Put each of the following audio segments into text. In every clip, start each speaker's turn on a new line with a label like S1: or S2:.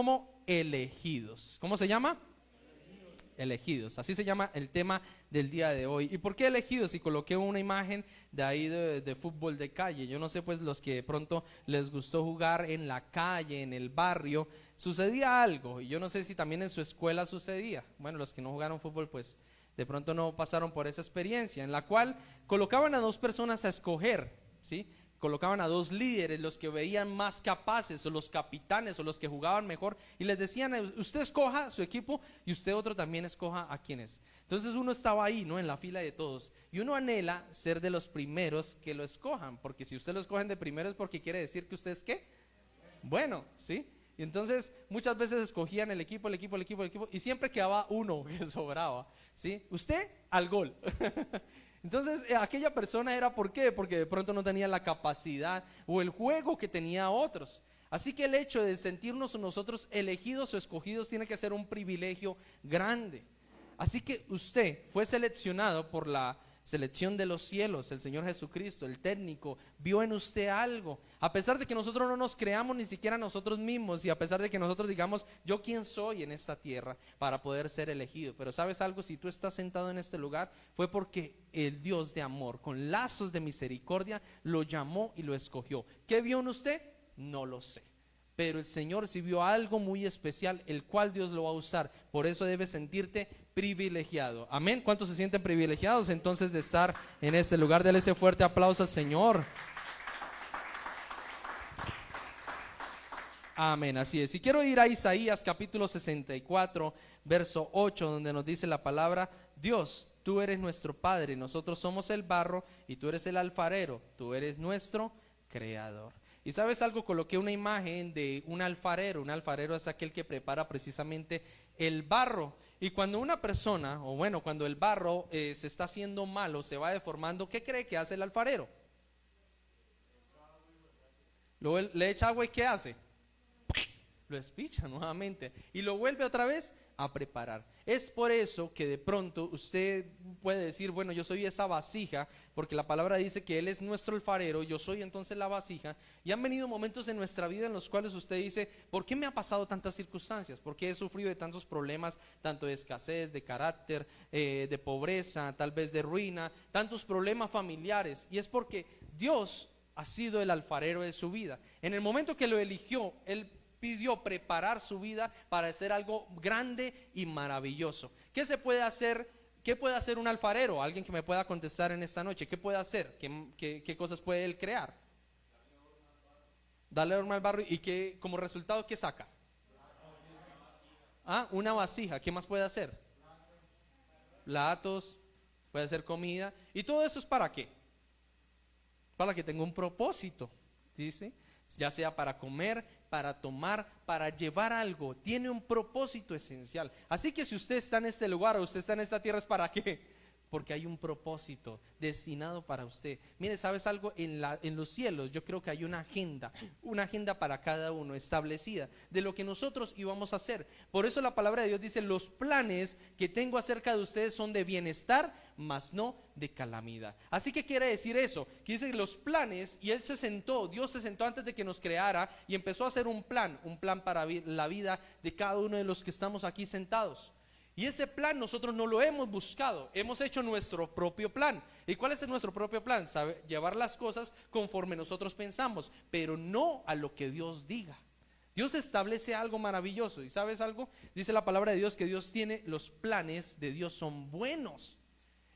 S1: como elegidos. ¿Cómo se llama? Elegidos. Así se llama el tema del día de hoy. ¿Y por qué elegidos? Y coloqué una imagen de ahí de fútbol de calle. Yo no sé, pues los que de pronto les gustó jugar en la calle, en el barrio, sucedía algo. Y yo no sé si también en su escuela sucedía. Bueno, los que no jugaron fútbol, pues de pronto no pasaron por esa experiencia, en la cual colocaban a dos personas a escoger, ¿sí? Colocaban a dos líderes, los que veían más capaces, o los capitanes, o los que jugaban mejor, y les decían, usted escoja su equipo y usted otro también escoja a quienes. Entonces uno estaba ahí, ¿no? En la fila de todos, y uno anhela ser de los primeros que lo escojan, porque si usted lo escogen de primero es porque quiere decir que usted es ¿qué? Bueno, ¿sí? Y entonces muchas veces escogían el equipo, y siempre quedaba uno que sobraba, ¿sí? Usted al gol. Entonces aquella persona era ¿por qué? Porque de pronto no tenía la capacidad o el juego que tenía otros. Así que el hecho de sentirnos nosotros elegidos o escogidos tiene que ser un privilegio grande. Así que usted fue seleccionado por la selección de los cielos, el Señor Jesucristo, el técnico, vio en usted algo. A pesar de que nosotros no nos creamos ni siquiera nosotros mismos, y a pesar de que nosotros digamos, yo quién soy en esta tierra para poder ser elegido. Pero ¿sabes algo? Si tú estás sentado en este lugar, fue porque el Dios de amor, con lazos de misericordia, lo llamó y lo escogió. ¿Qué vio en usted? No lo sé. Pero el Señor sí vio algo muy especial, el cual Dios lo va a usar. Por eso debes sentirte privilegiado. Amén. ¿Cuántos se sienten privilegiados entonces de estar en este lugar? Dele ese fuerte aplauso al Señor. Amén, así es. Y quiero ir a Isaías capítulo 64, verso 8, donde nos dice la palabra: Dios, tú eres nuestro Padre, nosotros somos el barro y tú eres el alfarero, tú eres nuestro creador. Y ¿sabes algo? Coloqué una imagen de un alfarero. Un alfarero es aquel que prepara precisamente el barro. Y cuando una persona, o bueno, cuando el barro se está haciendo malo, se va deformando, ¿qué cree que hace el alfarero? Le echa agua y ¿qué hace? Lo espicha nuevamente y lo vuelve otra vez a preparar. Es por eso que de pronto usted puede decir, bueno, yo soy esa vasija, porque la palabra dice que Él es nuestro alfarero, yo soy entonces la vasija. Y han venido momentos en nuestra vida en los cuales usted dice, ¿por qué me ha pasado tantas circunstancias? ¿Por qué he sufrido de tantos problemas, tanto de escasez, de carácter, de pobreza, tal vez de ruina, tantos problemas familiares? Y es porque Dios ha sido el alfarero de su vida. En el momento que lo eligió, Él pidió preparar su vida para hacer algo grande y maravilloso. ¿Qué se puede hacer? ¿Qué puede hacer un alfarero? Alguien que me pueda contestar en esta noche. ¿Qué puede hacer? ¿Qué cosas puede él crear? Darle forma al barro. ¿Y qué, como resultado, qué saca? Una vasija. ¿Qué más puede hacer? Platos, puede hacer comida. ¿Y todo eso es para qué? Para que tenga un propósito, ¿sí? Ya sea para comer, para tomar, para llevar algo. Tiene un propósito esencial. Así que si usted está en este lugar o usted está en esta tierra, ¿es para qué? Porque hay un propósito destinado para usted. Mire, ¿sabes algo? En los cielos yo creo que hay una agenda para cada uno establecida de lo que nosotros íbamos a hacer. Por eso la palabra de Dios dice, los planes que tengo acerca de ustedes son de bienestar, mas no de calamidad. Así que quiere decir eso, que dice los planes, y Él se sentó, Dios se sentó antes de que nos creara y empezó a hacer un plan para la vida de cada uno de los que estamos aquí sentados. Y ese plan nosotros no lo hemos buscado, hemos hecho nuestro propio plan. ¿Y cuál es nuestro propio plan? Llevar las cosas conforme nosotros pensamos, pero no a lo que Dios diga. Dios establece algo maravilloso. ¿Y sabes algo? Dice la palabra de Dios que Dios tiene, los planes de Dios son buenos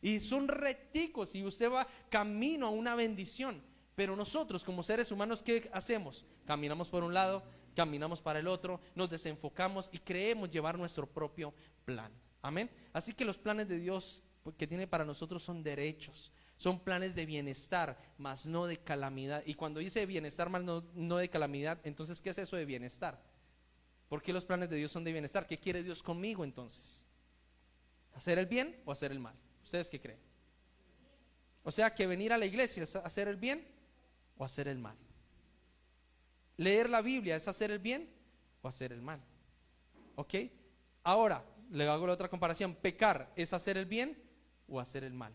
S1: y son recticos, y usted va camino a una bendición. Pero nosotros como seres humanos, ¿qué hacemos? Caminamos por un lado, caminamos para el otro, nos desenfocamos y creemos llevar nuestro propio plan. Amén. Así que los planes de Dios que tiene para nosotros son derechos, son planes de bienestar, mas no de calamidad. Y cuando dice bienestar, mas no de calamidad, entonces ¿qué es eso de bienestar? ¿Por qué los planes de Dios son de bienestar? ¿Qué quiere Dios conmigo entonces? ¿Hacer el bien o hacer el mal? ¿Ustedes qué creen? O sea, que venir a la iglesia es hacer el bien o hacer el mal. Leer la Biblia es hacer el bien o hacer el mal. ¿Ok? Ahora, le hago la otra comparación. Pecar es hacer el bien o hacer el mal.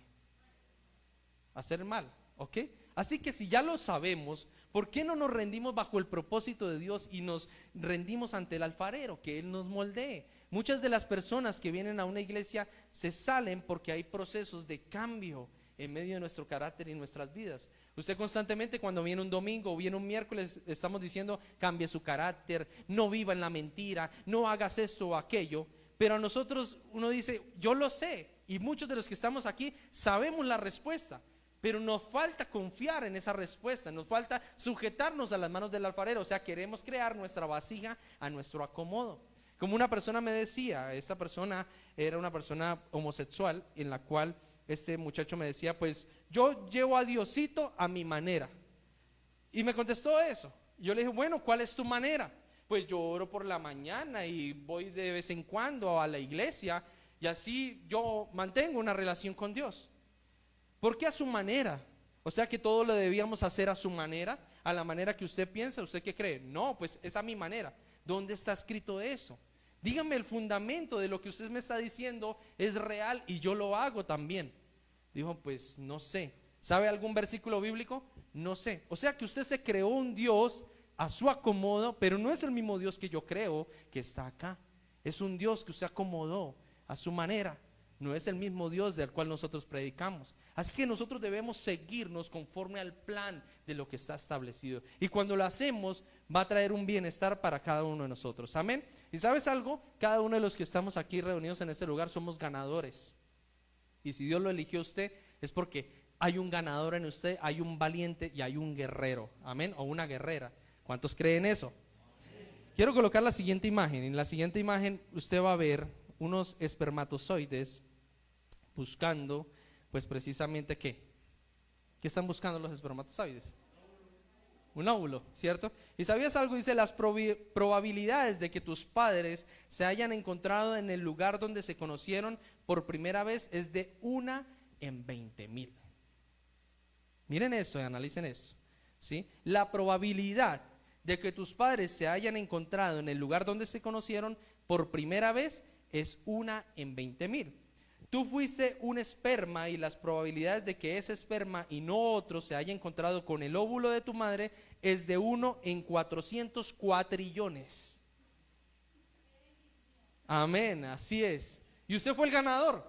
S1: Hacer el mal, ¿ok? Así que si ya lo sabemos, ¿Por qué no nos rendimos bajo el propósito de Dios y nos rendimos ante el alfarero, que Él nos moldee? Muchas de las personas que vienen a una iglesia se salen porque hay procesos de cambio en medio de nuestro carácter y nuestras vidas. Usted constantemente, cuando viene un domingo o viene un miércoles, estamos diciendo: cambie su carácter, no viva en la mentira, no hagas esto o aquello. Pero a nosotros uno dice: yo lo sé, y muchos de los que estamos aquí sabemos la respuesta, pero nos falta confiar en esa respuesta, nos falta sujetarnos a las manos del alfarero. O sea, queremos crear nuestra vasija a nuestro acomodo. Como una persona me decía, esta persona era una persona homosexual, en la cual este muchacho me decía: pues yo llevo a Diosito a mi manera. Y me contestó eso. Yo le dije: bueno, ¿cuál es tu manera? Pues yo oro por la mañana y voy de vez en cuando a la iglesia, y así yo mantengo una relación con Dios. ¿Por qué a su manera? O sea, que todo lo debíamos hacer a su manera, a la manera que usted piensa. ¿Usted qué cree? No, pues es a mi manera. ¿Dónde está escrito eso? Dígame el fundamento de lo que usted me está diciendo es real y yo lo hago también. Dijo: pues no sé. ¿Sabe algún versículo bíblico? No sé. O sea que usted se creó un Dios a su acomodo, pero no es el mismo Dios que yo creo que está acá. Es un Dios que usted acomodó a su manera. No es el mismo Dios del cual nosotros predicamos. Así que nosotros debemos seguirnos conforme al plan de lo que está establecido. Y cuando lo hacemos, va a traer un bienestar para cada uno de nosotros. Amén. ¿Y sabes algo? Cada uno de los que estamos aquí reunidos en este lugar somos ganadores. Y si Dios lo eligió a usted, es porque hay un ganador en usted, hay un valiente y hay un guerrero. Amén. O una guerrera. ¿Cuántos creen eso? Quiero colocar la siguiente imagen. En la siguiente imagen usted va a ver unos espermatozoides buscando, pues precisamente ¿qué? ¿Qué están buscando los espermatozoides? Un óvulo, ¿cierto? ¿Y sabías algo? Dice: las probabilidades de que tus padres se hayan encontrado en el lugar donde se conocieron por primera vez es de 1 en 20,000. Miren eso y analicen eso, ¿sí? La probabilidad de que tus padres se hayan encontrado en el lugar donde se conocieron por primera vez es 1 en 20,000. Tú fuiste un esperma y las probabilidades de que ese esperma y no otro se haya encontrado con el óvulo de tu madre es de 1 en 400 cuatrillones. Amén, así es. Y usted fue el ganador.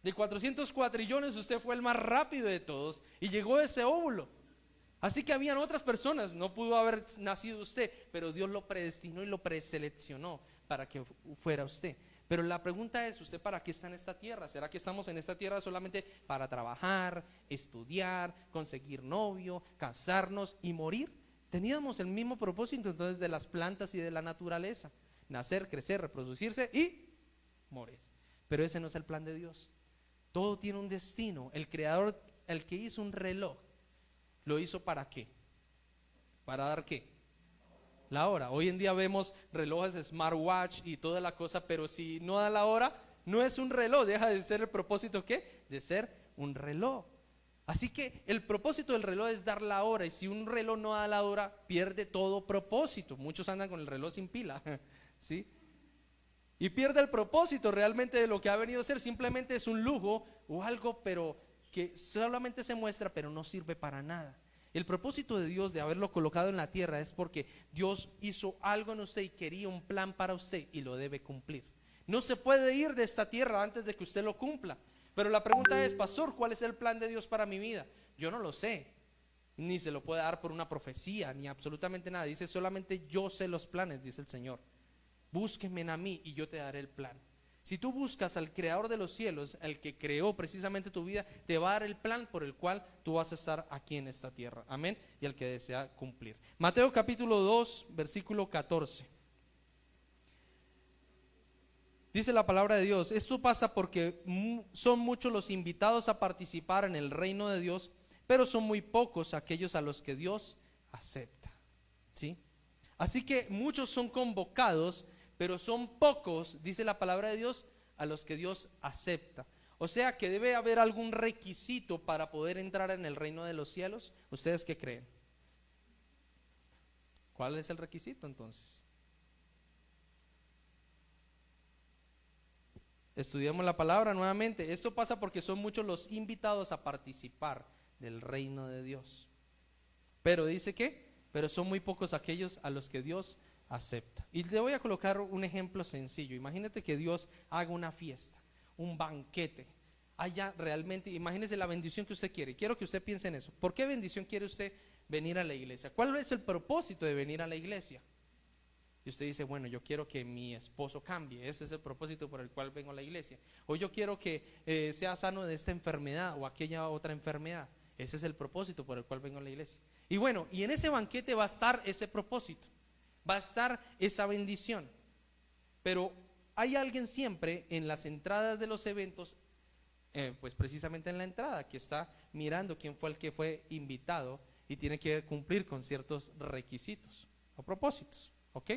S1: De 400 cuatrillones usted fue el más rápido de todos y llegó a ese óvulo. Así que habían otras personas, no pudo haber nacido usted, pero Dios lo predestinó y lo preseleccionó para que fuera usted. Pero la pregunta es: ¿usted para qué está en esta tierra? ¿Será que estamos en esta tierra solamente para trabajar, estudiar, conseguir novio, casarnos y morir? Teníamos el mismo propósito entonces de las plantas y de la naturaleza: nacer, crecer, reproducirse y morir. Pero ese no es el plan de Dios. Todo tiene un destino. El creador, el que hizo un reloj, ¿lo hizo para qué? ¿Para dar qué? La hora. Hoy en día vemos relojes smartwatch y toda la cosa, pero si no da la hora, no es un reloj, deja de ser el propósito ¿qué? De ser un reloj. Así que el propósito del reloj es dar la hora, y si un reloj no da la hora, pierde todo propósito. Muchos andan con el reloj sin pila, ¿sí? Y pierde el propósito realmente de lo que ha venido a ser. Simplemente es un lujo o algo, pero que solamente se muestra, pero no sirve para nada. El propósito de Dios de haberlo colocado en la tierra es porque Dios hizo algo en usted y quería un plan para usted y lo debe cumplir. No se puede ir de esta tierra antes de que usted lo cumpla. Pero la pregunta es: pastor, ¿cuál es el plan de Dios para mi vida? Yo no lo sé, ni se lo puede dar por una profecía, ni absolutamente nada. Dice: solamente yo sé los planes, dice el Señor. Búsquenme a mí y yo te daré el plan. Si tú buscas al creador de los cielos, el que creó precisamente tu vida, te va a dar el plan por el cual tú vas a estar aquí en esta tierra. Amén. Y el que desea cumplir. Mateo capítulo 2, versículo 14. Dice la palabra de Dios: esto pasa porque son muchos los invitados a participar en el reino de Dios, pero son muy pocos aquellos a los que Dios acepta. ¿Sí? Así que muchos son convocados, pero son pocos, dice la palabra de Dios, a los que Dios acepta. O sea que debe haber algún requisito para poder entrar en el reino de los cielos. ¿Ustedes qué creen? ¿Cuál es el requisito entonces? Estudiamos la palabra nuevamente. Esto pasa porque son muchos los invitados a participar del reino de Dios. Pero dice que, pero son muy pocos aquellos a los que Dios acepta. Y te voy a colocar un ejemplo sencillo. Imagínate que Dios haga una fiesta, un banquete. Haya realmente, imagínese la bendición que usted quiere. Quiero que usted piense en eso. ¿Por qué bendición quiere usted venir a la iglesia? ¿Cuál es el propósito de venir a la iglesia? Y usted dice, bueno, yo quiero que mi esposo cambie, ese es el propósito por el cual vengo a la iglesia. O yo quiero que sea sano de esta enfermedad o aquella otra enfermedad, ese es el propósito por el cual vengo a la iglesia. Y bueno, y en ese banquete va a estar ese propósito, va a estar esa bendición. Pero hay alguien siempre en las entradas de los eventos, pues precisamente en la entrada, que está mirando quién fue el que fue invitado y tiene que cumplir con ciertos requisitos o propósitos. ¿Ok?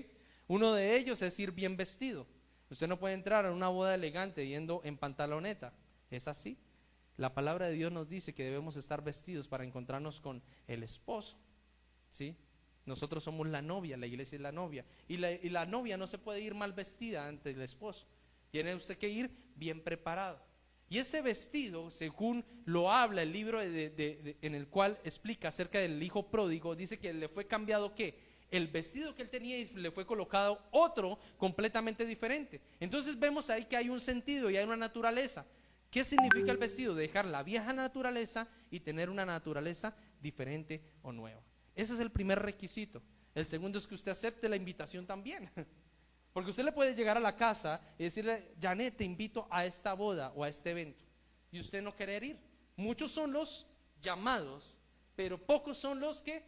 S1: Uno de ellos es ir bien vestido. Usted no puede entrar a una boda elegante yendo en pantaloneta. ¿Es así? La palabra de Dios nos dice que debemos estar vestidos para encontrarnos con el esposo. ¿Sí? Nosotros somos la novia, la iglesia es la novia. Y la novia no se puede ir mal vestida ante el esposo. Tiene usted que ir bien preparado. Y ese vestido, según lo habla el libro en el cual explica acerca del hijo pródigo, dice que le fue cambiado ¿qué? El vestido que él tenía y le fue colocado otro completamente diferente. Entonces vemos ahí que hay un sentido y hay una naturaleza. ¿Qué significa el vestido? Dejar la vieja naturaleza y tener una naturaleza diferente o nueva. Ese es el primer requisito. El segundo es que usted acepte la invitación también. Porque usted le puede llegar a la casa y decirle, Janet, te invito a esta boda o a este evento. Y usted no querer ir. Muchos son los llamados, pero pocos son los que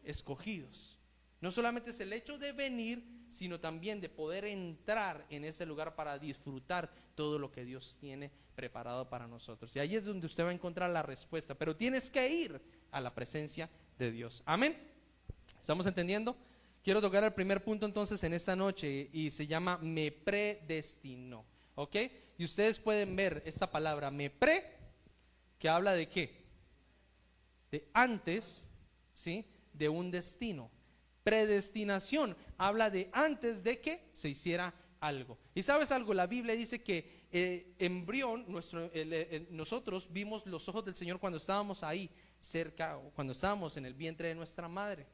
S1: escogidos. No solamente es el hecho de venir, sino también de poder entrar en ese lugar para disfrutar todo lo que Dios tiene preparado para nosotros. Y ahí es donde usted va a encontrar la respuesta, pero tienes que ir a la presencia de Dios. Amén. ¿Estamos entendiendo? Quiero tocar el primer punto entonces en esta noche y se llama me predestinó. ¿Ok? Y ustedes pueden ver esta palabra me pre, que habla de qué? De antes, ¿sí? De un destino. Predestinación habla de antes de que se hiciera algo. Y sabes algo, la Biblia dice que embrión, nosotros vimos los ojos del Señor cuando estábamos ahí cerca, o cuando estábamos en el vientre de nuestra madre.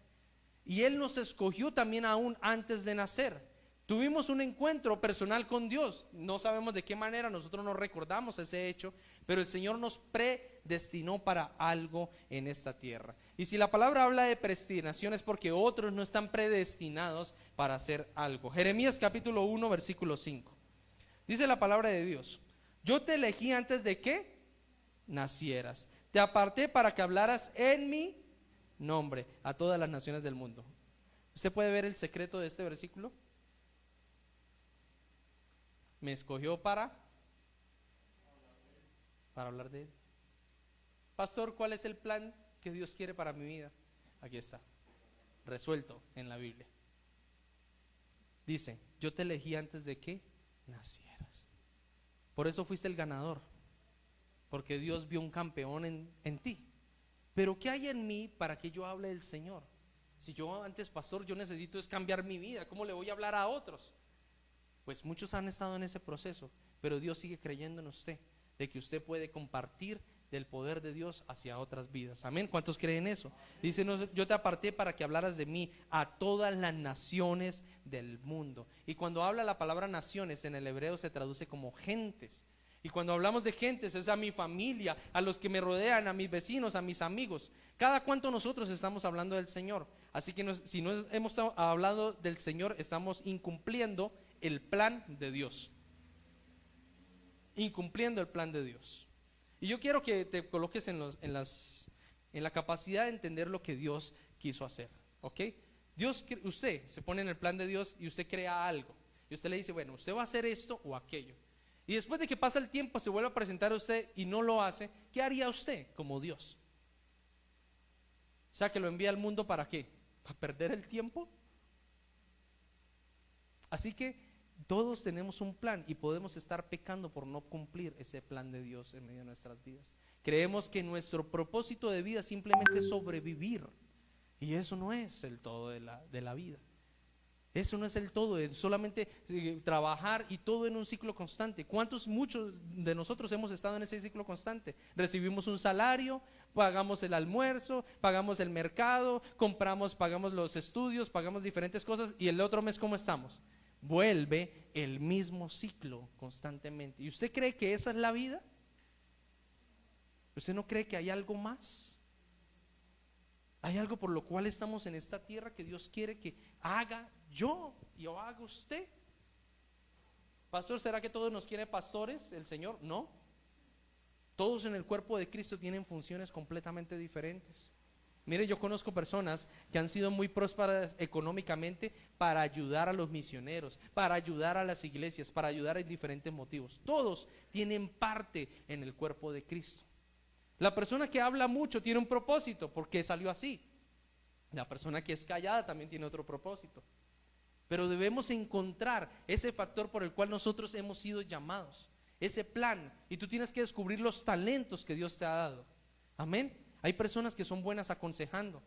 S1: Y Él nos escogió también aún antes de nacer. Tuvimos un encuentro personal con Dios. No sabemos de qué manera, nosotros no recordamos ese hecho, pero el Señor nos predestinó para algo en esta tierra. Y si la palabra habla de predestinación es porque otros no están predestinados para hacer algo. Jeremías capítulo 1 versículo 5. Dice la palabra de Dios: yo te elegí antes de que nacieras, te aparté para que hablaras en mi nombre a todas las naciones del mundo. ¿Usted puede ver el secreto de este versículo? Me escogió para hablar de Él. Pastor, ¿cuál es el plan que Dios quiere para mi vida? Aquí está, resuelto en la Biblia. Dice, yo te elegí antes de que nacieras. Por eso fuiste el ganador, porque Dios vio un campeón en ti. Pero ¿qué hay en mí para que yo hable del Señor? Si yo antes, pastor, yo necesito es cambiar mi vida, ¿cómo le voy a hablar a otros? Pues muchos han estado en ese proceso, pero Dios sigue creyendo en usted, de que usted puede compartir del poder de Dios hacia otras vidas. Amén. ¿Cuántos creen eso? Dice, no, yo te aparté para que hablaras de mí a todas las naciones del mundo. Y cuando habla la palabra naciones en el hebreo se traduce como gentes. Y cuando hablamos de gentes es a mi familia, a los que me rodean, a mis vecinos, a mis amigos. Cada cuanto nosotros estamos hablando del Señor. Así que si no hemos hablado del Señor, estamos incumpliendo el plan de Dios. Incumpliendo el plan de Dios. Y yo quiero que te coloques en la capacidad de entender lo que Dios quiso hacer. ¿Ok? Usted se pone en el plan de Dios y usted crea algo. Y usted le dice, bueno, usted va a hacer esto o aquello. Y después de que pasa el tiempo, se vuelve a presentar a usted y no lo hace, ¿qué haría usted como Dios? O sea, que lo envía al mundo ¿para qué? ¿Para perder el tiempo? Así que todos tenemos un plan y podemos estar pecando por no cumplir ese plan de Dios en medio de nuestras vidas. Creemos que nuestro propósito de vida simplemente es sobrevivir, y eso no es el todo de la vida. Eso no es el todo, es solamente trabajar y todo en un ciclo constante. Muchos de nosotros hemos estado en ese ciclo constante? Recibimos un salario, pagamos el almuerzo, pagamos el mercado, pagamos los estudios, pagamos diferentes cosas, y el otro mes, ¿cómo estamos? Vuelve el mismo ciclo constantemente. ¿Y usted cree que esa es la vida? ¿Usted no cree que hay algo más? ¿Hay algo por lo cual estamos en esta tierra que Dios quiere que haga yo y o haga usted? Pastor, ¿será que todos nos quiere pastores el Señor? No. Todos en el cuerpo de Cristo tienen funciones completamente diferentes. Mire, yo conozco personas que han sido muy prósperas económicamente para ayudar a los misioneros, para ayudar a las iglesias, para ayudar en diferentes motivos. Todos tienen parte en el cuerpo de Cristo. La persona que habla mucho tiene un propósito, porque salió así. La persona que es callada también tiene otro propósito. Pero debemos encontrar ese factor por el cual nosotros hemos sido llamados, ese plan, y tú tienes que descubrir los talentos que Dios te ha dado. Amén. Hay personas que son buenas aconsejando.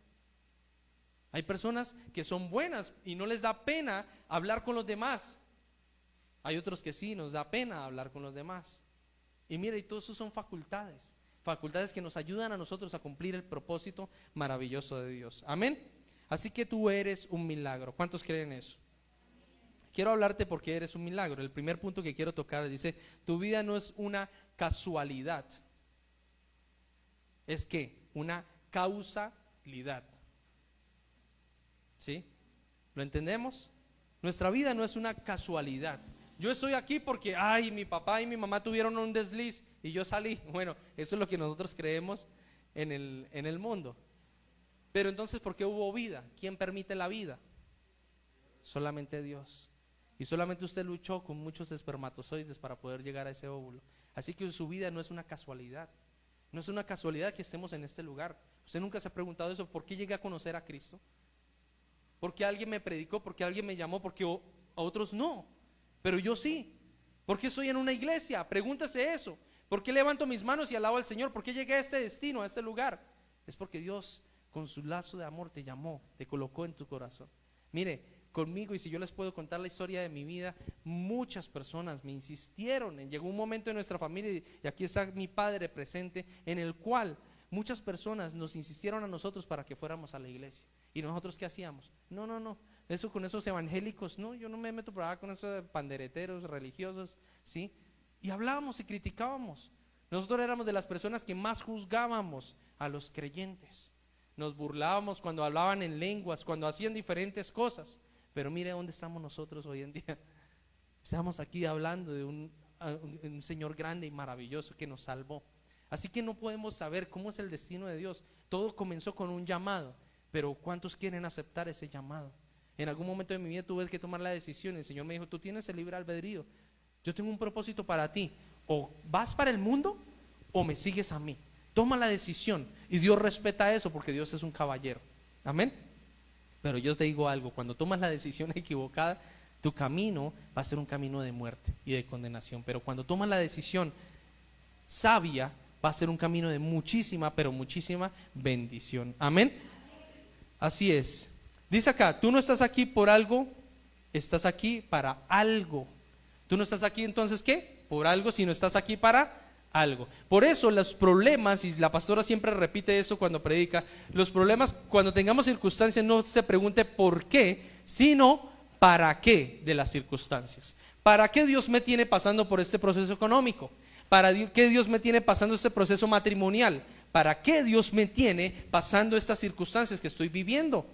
S1: Hay personas que son buenas y no les da pena hablar con los demás. Hay otros que sí, nos da pena hablar con los demás. Y mira, y todo eso son facultades que nos ayudan a nosotros a cumplir el propósito maravilloso de Dios. Amén. Así que tú eres un milagro. ¿Cuántos creen eso? Quiero hablarte porque eres un milagro. El primer punto que quiero tocar dice: tu vida no es una casualidad. Es que una causalidad. ¿Sí? ¿Lo entendemos? Nuestra vida no es una casualidad. Yo estoy aquí porque, mi papá y mi mamá tuvieron un desliz y yo salí. Bueno, eso es lo que nosotros creemos en el mundo. Pero entonces, ¿por qué hubo vida? ¿Quién permite la vida? Solamente Dios. Y solamente usted luchó con muchos espermatozoides para poder llegar a ese óvulo. Así que su vida no es una casualidad. No es una casualidad que estemos en este lugar. Usted nunca se ha preguntado eso: ¿por qué llegué a conocer a Cristo? ¿Por qué alguien me predicó? ¿Por qué alguien me llamó? ¿Por qué a otros no? Pero yo sí. ¿Por qué estoy en una iglesia? Pregúntese eso. ¿Por qué levanto mis manos y alabo al Señor? ¿Por qué llegué a este destino, a este lugar? Es porque Dios, con su lazo de amor, te llamó, te colocó en tu corazón. Mire, conmigo, y si yo les puedo contar la historia de mi vida, muchas personas me insistieron. Llegó un momento en nuestra familia, y aquí está mi padre presente, en el cual muchas personas nos insistieron a nosotros para que fuéramos a la iglesia. ¿Y nosotros qué hacíamos? No. Eso con esos evangélicos, no, yo no me meto por acá con esos pandereteros religiosos, ¿sí? Y hablábamos y criticábamos. Nosotros éramos de las personas que más juzgábamos a los creyentes. Nos burlábamos cuando hablaban en lenguas, cuando hacían diferentes cosas. Pero mire dónde estamos nosotros hoy en día. Estamos aquí hablando de un Señor grande y maravilloso que nos salvó. Así que no podemos saber cómo es el destino de Dios. Todo comenzó con un llamado, pero ¿cuántos quieren aceptar ese llamado? En algún momento de mi vida tuve que tomar la decisión. El Señor me dijo: tú tienes el libre albedrío. Yo tengo un propósito para ti. O vas para el mundo o me sigues a mí. Toma la decisión. Y Dios respeta eso, porque Dios es un caballero. Amén. Pero yo te digo algo: cuando tomas la decisión equivocada, tu camino va a ser un camino de muerte y de condenación. Pero cuando tomas la decisión sabia, va a ser un camino de muchísima, pero muchísima bendición. Amén. Así es. Dice acá: tú no estás aquí por algo, estás aquí para algo. Tú no estás aquí entonces, ¿qué? Por algo, sino estás aquí para algo. Por eso los problemas, y la pastora siempre repite eso cuando predica, los problemas, cuando tengamos circunstancias, no se pregunte por qué, sino para qué de las circunstancias. ¿Para qué Dios me tiene pasando por este proceso económico? ¿Para qué Dios me tiene pasando este proceso matrimonial? ¿Para qué Dios me tiene pasando estas circunstancias que estoy viviendo?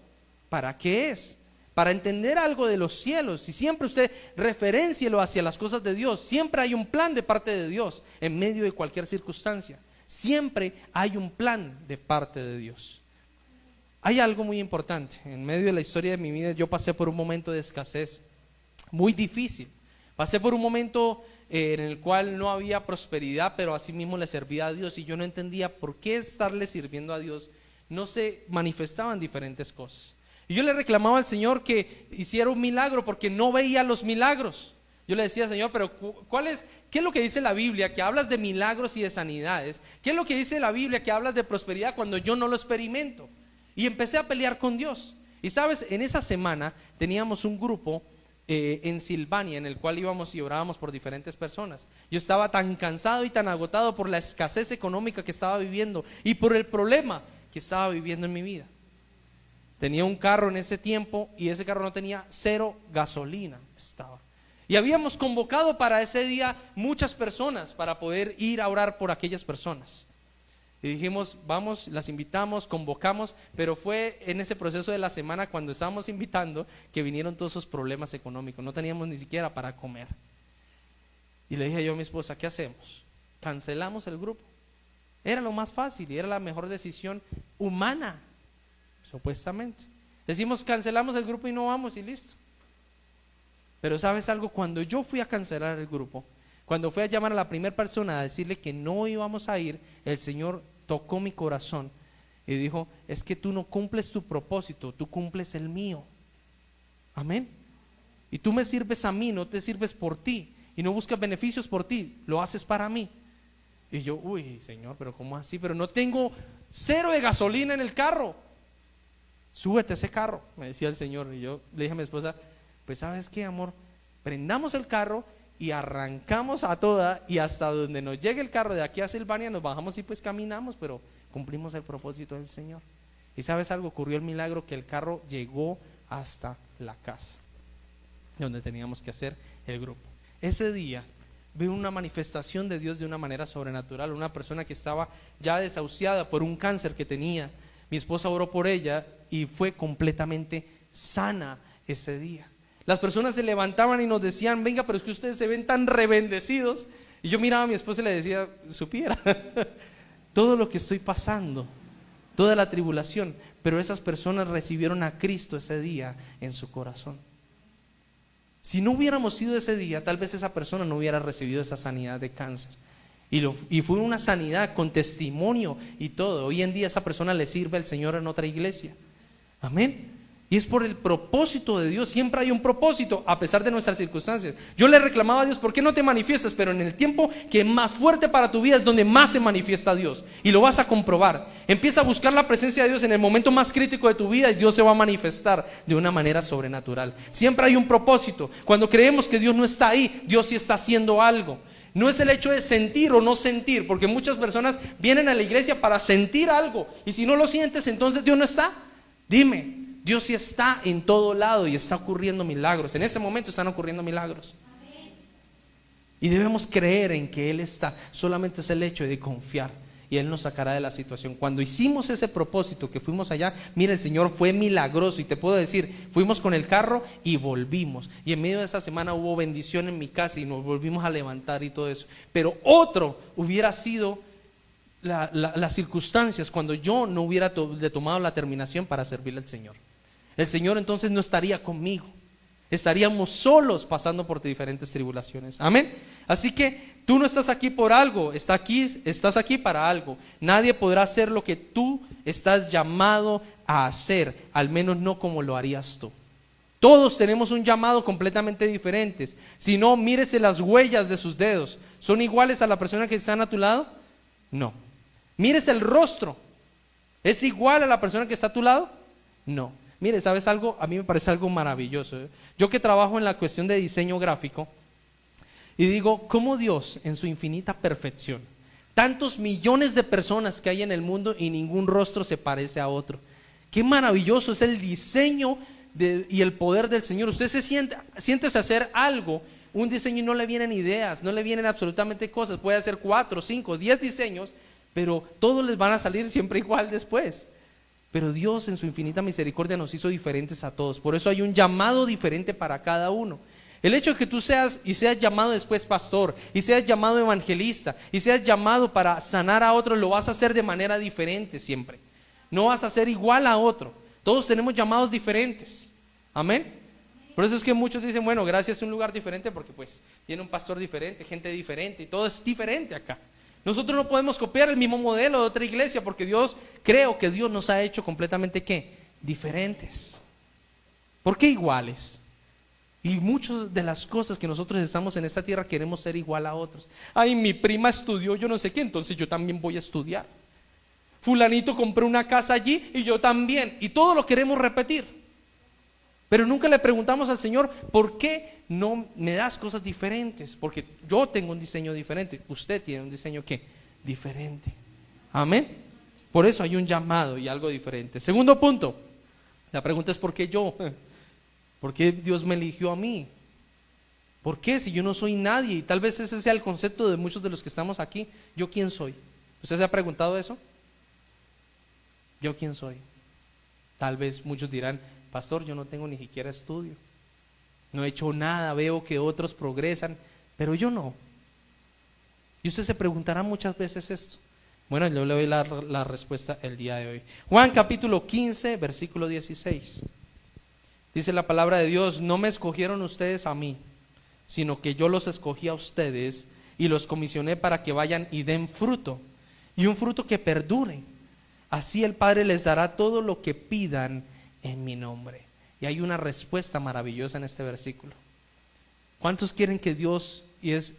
S1: ¿Para qué es? Para entender algo de los cielos. Y siempre usted referéncielo hacia las cosas de Dios. Siempre hay un plan de parte de Dios en medio de cualquier circunstancia. Siempre hay un plan de parte de Dios. Hay algo muy importante. En medio de la historia de mi vida, yo pasé por un momento de escasez muy difícil. Pasé por un momento en el cual no había prosperidad, pero así mismo le servía a Dios, y yo no entendía por qué estarle sirviendo a Dios no se manifestaban diferentes cosas. Y yo le reclamaba al Señor que hiciera un milagro porque no veía los milagros. Yo le decía: Señor, pero ¿qué es lo que dice la Biblia? Que hablas de milagros y de sanidades. ¿Qué es lo que dice la Biblia? Que hablas de prosperidad cuando yo no lo experimento. Y empecé a pelear con Dios. Y sabes, en esa semana teníamos un grupo en Silvania, en el cual íbamos y orábamos por diferentes personas. Yo estaba tan cansado y tan agotado por la escasez económica que estaba viviendo y por el problema que estaba viviendo en mi vida. Tenía un carro en ese tiempo y ese carro no tenía 0 gasolina estaba. Y habíamos convocado para ese día muchas personas para poder ir a orar por aquellas personas. Y dijimos, vamos, las invitamos, convocamos, pero fue en ese proceso de la semana cuando estábamos invitando que vinieron todos esos problemas económicos. No teníamos ni siquiera para comer. Y le dije yo a mi esposa, ¿qué hacemos? Cancelamos el grupo. Era lo más fácil y era la mejor decisión humana, supuestamente. Decimos, cancelamos el grupo y no vamos y listo. Pero ¿sabes algo? Cuando yo fui a cancelar el grupo, cuando fui a llamar a la primera persona a decirle que no íbamos a ir, el Señor tocó mi corazón y dijo, es que tú no cumples tu propósito, tú cumples el mío. Amén. Y tú me sirves a mí, no te sirves por ti y no buscas beneficios por ti, lo haces para mí. Y yo, uy, Señor, pero ¿cómo así? Pero no tengo 0 de gasolina en el carro. Súbete a ese carro, me decía el Señor. Y yo le dije a mi esposa, pues ¿sabes qué, amor? Prendamos el carro y arrancamos a toda y hasta donde nos llegue el carro de aquí a Silvania nos bajamos y pues caminamos, pero cumplimos el propósito del Señor. Y ¿sabes algo? Ocurrió el milagro que el carro llegó hasta la casa donde teníamos que hacer el grupo. Ese día vi una manifestación de Dios de una manera sobrenatural. Una persona que estaba ya desahuciada por un cáncer que tenía, mi esposa oró por ella y fue completamente sana ese día. Las personas se levantaban y nos decían, venga, pero es que ustedes se ven tan rebendecidos. Y yo miraba a mi esposa y le decía, supiera todo lo que estoy pasando, toda la tribulación, pero esas personas recibieron a Cristo ese día en su corazón. Si no hubiéramos ido ese día, tal vez esa persona no hubiera recibido esa sanidad de cáncer. Y fue una sanidad con testimonio y todo. Hoy en día esa persona le sirve al Señor en otra iglesia. Amén. Y es por el propósito de Dios. Siempre hay un propósito a pesar de nuestras circunstancias. Yo le reclamaba a Dios, ¿por qué no te manifiestas? Pero en el tiempo que es más fuerte para tu vida es donde más se manifiesta Dios. Y lo vas a comprobar. Empieza a buscar la presencia de Dios en el momento más crítico de tu vida y Dios se va a manifestar de una manera sobrenatural. Siempre hay un propósito. Cuando creemos que Dios no está ahí, Dios sí está haciendo algo. No es el hecho de sentir o no sentir, porque muchas personas vienen a la iglesia para sentir algo. Y si no lo sientes, entonces Dios no está. Dime. Dios sí está en todo lado y está ocurriendo milagros. En ese momento están ocurriendo milagros. Y debemos creer en que Él está. Solamente es el hecho de confiar y Él nos sacará de la situación. Cuando hicimos ese propósito que fuimos allá, mira, el Señor fue milagroso. Y te puedo decir, fuimos con el carro y volvimos. Y en medio de esa semana hubo bendición en mi casa y nos volvimos a levantar y todo eso. Pero otro hubiera sido las circunstancias cuando yo no hubiera tomado la determinación para servirle al Señor. El Señor entonces no estaría conmigo. Estaríamos solos pasando por diferentes tribulaciones. Amén. Así que tú no estás aquí por algo, estás aquí para algo. Nadie podrá hacer lo que tú estás llamado a hacer, al menos no como lo harías tú. Todos tenemos un llamado completamente diferente. Si no, mírese las huellas de sus dedos. ¿Son iguales a la persona que está a tu lado? No. Mírese el rostro. ¿Es igual a la persona que está a tu lado? No. Mire, ¿sabes algo? A mí me parece algo maravilloso. Yo que trabajo en la cuestión de diseño gráfico y digo, ¿cómo Dios en su infinita perfección, tantos millones de personas que hay en el mundo y ningún rostro se parece a otro? Qué maravilloso es el diseño y el poder del Señor. Usted siéntese a hacer algo, un diseño y no le vienen ideas, no le vienen absolutamente cosas. Puede hacer 4, 5, 10 diseños, pero todos les van a salir siempre igual después. Pero Dios en su infinita misericordia nos hizo diferentes a todos. Por eso hay un llamado diferente para cada uno. El hecho de que tú seas llamado después pastor, y seas llamado evangelista, y seas llamado para sanar a otros, lo vas a hacer de manera diferente siempre. No vas a ser igual a otro. Todos tenemos llamados diferentes. Amén. Por eso es que muchos dicen, bueno, gracias es un lugar diferente porque pues tiene un pastor diferente, gente diferente, y todo es diferente acá. Nosotros no podemos copiar el mismo modelo de otra iglesia porque creo que Dios nos ha hecho completamente ¿qué? Diferentes. ¿Por qué iguales? Y muchas de las cosas que nosotros estamos en esta tierra queremos ser igual a otros. Ay, mi prima estudió yo no sé qué, entonces yo también voy a estudiar. Fulanito compró una casa allí y yo también. Y todo lo queremos repetir. Pero nunca le preguntamos al Señor, ¿por qué no me das cosas diferentes? Porque yo tengo un diseño diferente, usted tiene un diseño ¿qué? Diferente. Amén. Por eso hay un llamado y algo diferente. Segundo punto, la pregunta es ¿por qué yo? ¿Por qué Dios me eligió a mí? ¿Por qué? Si yo no soy nadie, y tal vez ese sea el concepto de muchos de los que estamos aquí. ¿Yo quién soy? ¿Usted se ha preguntado eso? ¿Yo quién soy? Tal vez muchos dirán, pastor, yo no tengo ni siquiera estudio, no he hecho nada, veo que otros progresan, pero yo no. Y usted se preguntará muchas veces esto. Bueno, yo le doy la respuesta el día de hoy. Juan capítulo 15, versículo 16. Dice la palabra de Dios, no me escogieron ustedes a mí, sino que yo los escogí a ustedes y los comisioné para que vayan y den fruto, y un fruto que perdure. Así el Padre les dará todo lo que pidan en mi nombre. Y hay una respuesta maravillosa en este versículo. ¿Cuántos quieren que Dios, y es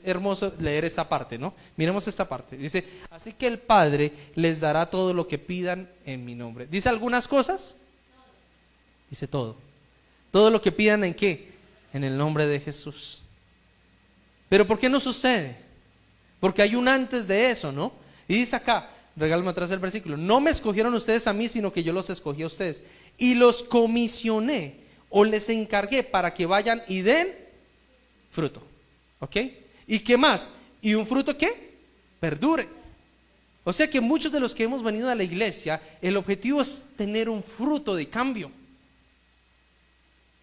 S1: hermoso leer esta parte, ¿no? Miremos esta parte. Dice, así que el Padre les dará todo lo que pidan en mi nombre. ¿Dice algunas cosas? Dice todo. Todo lo que pidan ¿en qué? En el nombre de Jesús. Pero ¿por qué no sucede? Porque hay un antes de eso, ¿no? Y dice acá, regálame atrás el versículo, no me escogieron ustedes a mí, sino que yo los escogí a ustedes. Y los comisioné o les encargué para que vayan y den fruto. ¿Ok? ¿Y qué más? ¿Y un fruto qué? Perdure. O sea que muchos de los que hemos venido a la iglesia, el objetivo es tener un fruto de cambio.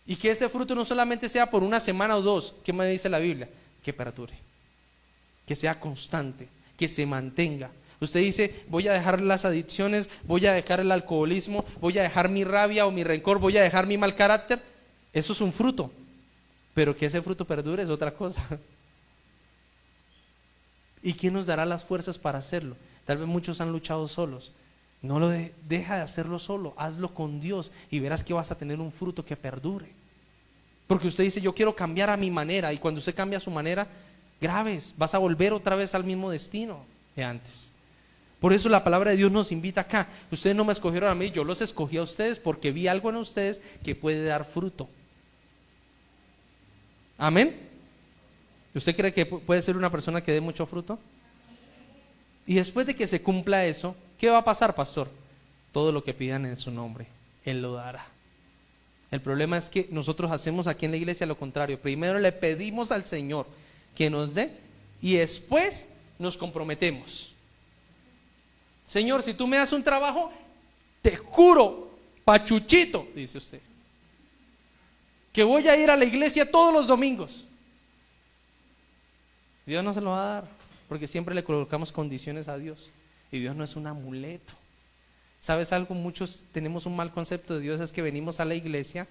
S1: Y que ese fruto no solamente sea por una semana o dos, ¿qué me dice la Biblia? Que perdure, que sea constante, que se mantenga. Usted dice, voy a dejar las adicciones, voy a dejar el alcoholismo, voy a dejar mi rabia o mi rencor, voy a dejar mi mal carácter. Eso es un fruto, pero que ese fruto perdure es otra cosa. ¿Y quién nos dará las fuerzas para hacerlo? Tal vez muchos han luchado solos. No lo deja de hacerlo solo, hazlo con Dios y verás que vas a tener un fruto que perdure. Porque usted dice, yo quiero cambiar a mi manera, y cuando usted cambia a su manera, graves, vas a volver otra vez al mismo destino de antes. Por eso la palabra de Dios nos invita acá. Ustedes no me escogieron a mí, yo los escogí a ustedes porque vi algo en ustedes que puede dar fruto. Amén. ¿Usted cree que puede ser una persona que dé mucho fruto? Y después de que se cumpla eso, ¿qué va a pasar, pastor? Todo lo que pidan en su nombre, Él lo dará. El problema es que nosotros hacemos aquí en la iglesia lo contrario. Primero le pedimos al Señor que nos dé y después nos comprometemos. Señor, si tú me das un trabajo, te juro, pachuchito, dice usted, que voy a ir a la iglesia todos los domingos. Dios no se lo va a dar, porque siempre le colocamos condiciones a Dios. Y Dios no es un amuleto. ¿Sabes algo? Muchos tenemos un mal concepto de Dios, es que venimos a la iglesia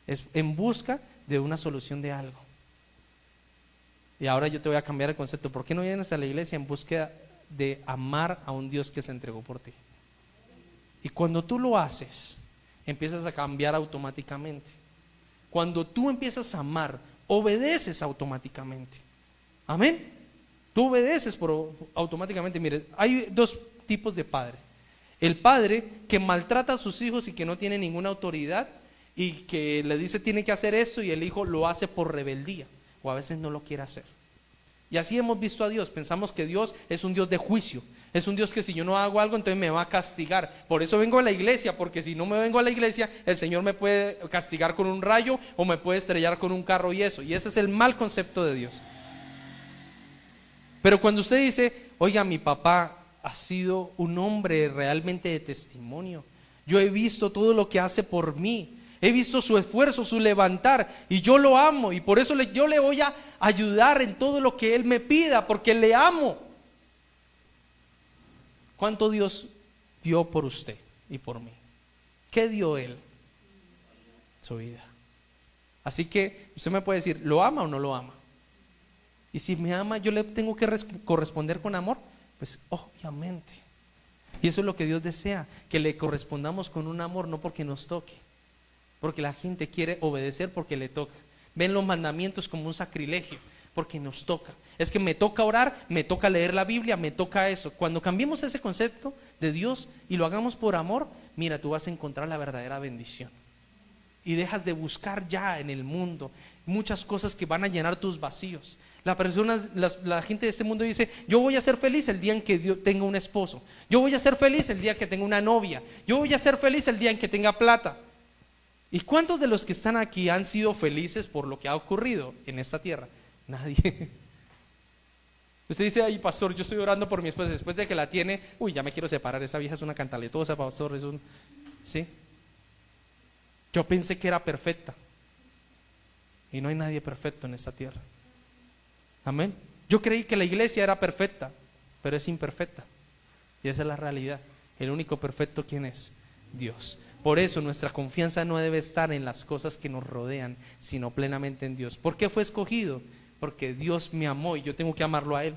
S1: es en busca de una solución de algo. Y ahora yo te voy a cambiar el concepto. ¿Por qué no vienes a la iglesia en búsqueda de amar a un Dios que se entregó por ti? Y cuando tú lo haces, empiezas a cambiar automáticamente. Cuando tú empiezas a amar, obedeces automáticamente. Amén. Tú obedeces automáticamente. Mire, hay dos tipos de padre. El padre que maltrata a sus hijos y que no tiene ninguna autoridad y que le dice tiene que hacer esto y el hijo lo hace por rebeldía o a veces no lo quiere hacer. Y así hemos visto a Dios. Pensamos que Dios es un Dios de juicio. Es un Dios que si yo no hago algo entonces me va a castigar. Por eso vengo a la iglesia, porque si no me vengo a la iglesia el Señor me puede castigar con un rayo o me puede estrellar con un carro y eso. Y ese es el mal concepto de Dios. Pero cuando usted dice, oiga, mi papá ha sido un hombre realmente de testimonio. Yo he visto todo lo que hace por mí. He visto su esfuerzo, su levantar, y yo lo amo, y por eso yo le voy a ayudar en todo lo que él me pida, porque le amo. ¿Cuánto Dios dio por usted y por mí? ¿Qué dio Él? Su vida. Así que usted me puede decir, ¿lo ama o no lo ama? Y si me ama, yo le tengo que corresponder con amor. Pues obviamente. Y eso es lo que Dios desea, que le correspondamos con un amor, no porque nos toque, porque la gente quiere obedecer porque le toca. Ven los mandamientos como un sacrilegio, porque nos toca. Es que me toca orar, me toca leer la Biblia, me toca eso. Cuando cambiemos ese concepto de Dios y lo hagamos por amor, mira, tú vas a encontrar la verdadera bendición. y dejas de buscar ya en el mundo muchas cosas que van a llenar tus vacíos. La gente de este mundo dice: yo voy a ser feliz el día en que yo tenga un esposo, yo voy a ser feliz el día que tenga una novia, yo voy a ser feliz el día en que tenga plata. ¿Y cuántos de los que están aquí han sido felices por lo que ha ocurrido en esta tierra? Nadie. Usted dice: ay, pastor, yo estoy orando por mi esposa, después de que la tiene, uy, ya me quiero separar, esa vieja es una cantaletosa, pastor, es un... ¿Sí? Yo pensé que era perfecta, y no hay nadie perfecto en esta tierra. Amén. Yo creí que la iglesia era perfecta, pero es imperfecta, y esa es la realidad. El único perfecto, ¿quién es? Dios. Por eso nuestra confianza no debe estar en las cosas que nos rodean, sino plenamente en Dios. ¿Por qué fue escogido? Porque Dios me amó y yo tengo que amarlo a Él.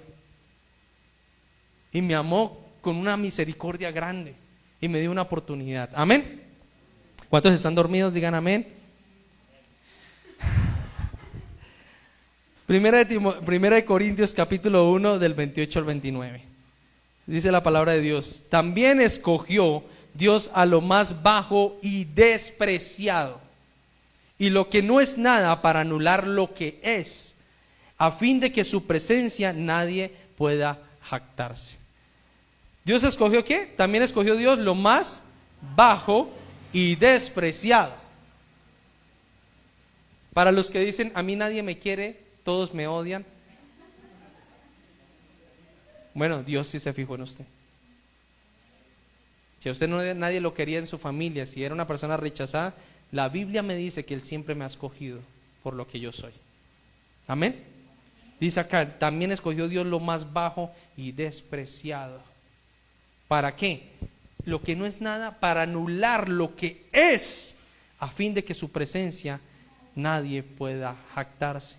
S1: Y me amó con una misericordia grande y me dio una oportunidad. Amén. ¿Cuántos están dormidos? Digan amén. Primera de Corintios capítulo 1 del 28 al 29. Dice la palabra de Dios: también escogió Dios a lo más bajo y despreciado, y lo que no es nada, para anular lo que es, a fin de que su presencia nadie pueda jactarse. ¿Dios escogió qué? También escogió Dios lo más bajo y despreciado. Para los que dicen: a mí nadie me quiere, todos me odian. Bueno, Dios sí se fijó en usted. Si a usted nadie lo quería en su familia, si era una persona rechazada, la Biblia me dice que Él siempre me ha escogido por lo que yo soy. Amén. Dice acá: también escogió Dios lo más bajo y despreciado. ¿Para qué? Lo que no es nada, para anular lo que es, a fin de que su presencia nadie pueda jactarse.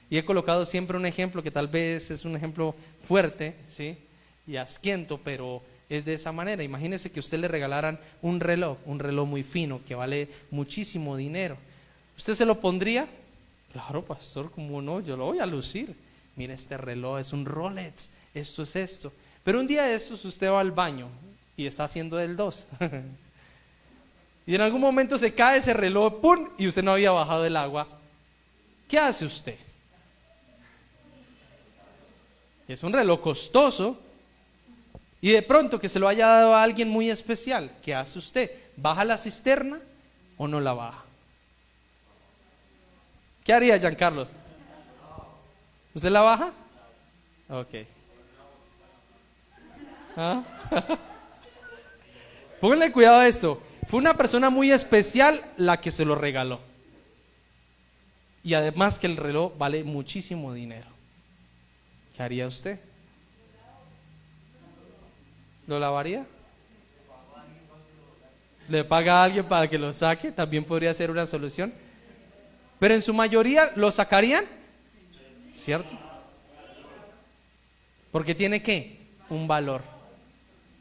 S1: Y he colocado siempre un ejemplo que tal vez es un ejemplo fuerte, ¿sí? Y asquiento, pero es de esa manera. Imagínese que a usted le regalaran un reloj muy fino, que vale muchísimo dinero. ¿Usted se lo pondría? Claro, pastor, ¿cómo no? Yo lo voy a lucir. Mira, este reloj es un Rolex, esto es esto. Pero un día de estos usted va al baño y está haciendo del 2. Y en algún momento se cae ese reloj, ¡pum!, y usted no había bajado el agua. ¿Qué hace usted? Es un reloj costoso, y de pronto que se lo haya dado a alguien muy especial. ¿Qué hace usted? ¿Baja la cisterna o no la baja? ¿Qué haría, Giancarlos? ¿Usted la baja? Ok. ¿Ah? Pónganle cuidado a esto. Fue una persona muy especial la que se lo regaló. Y además que el reloj vale muchísimo dinero. ¿Qué haría usted? ¿Lo lavaría? ¿Le paga a alguien para que lo saque? También podría ser una solución. Pero en su mayoría lo sacarían, ¿cierto? Porque tiene ¿qué? Un valor.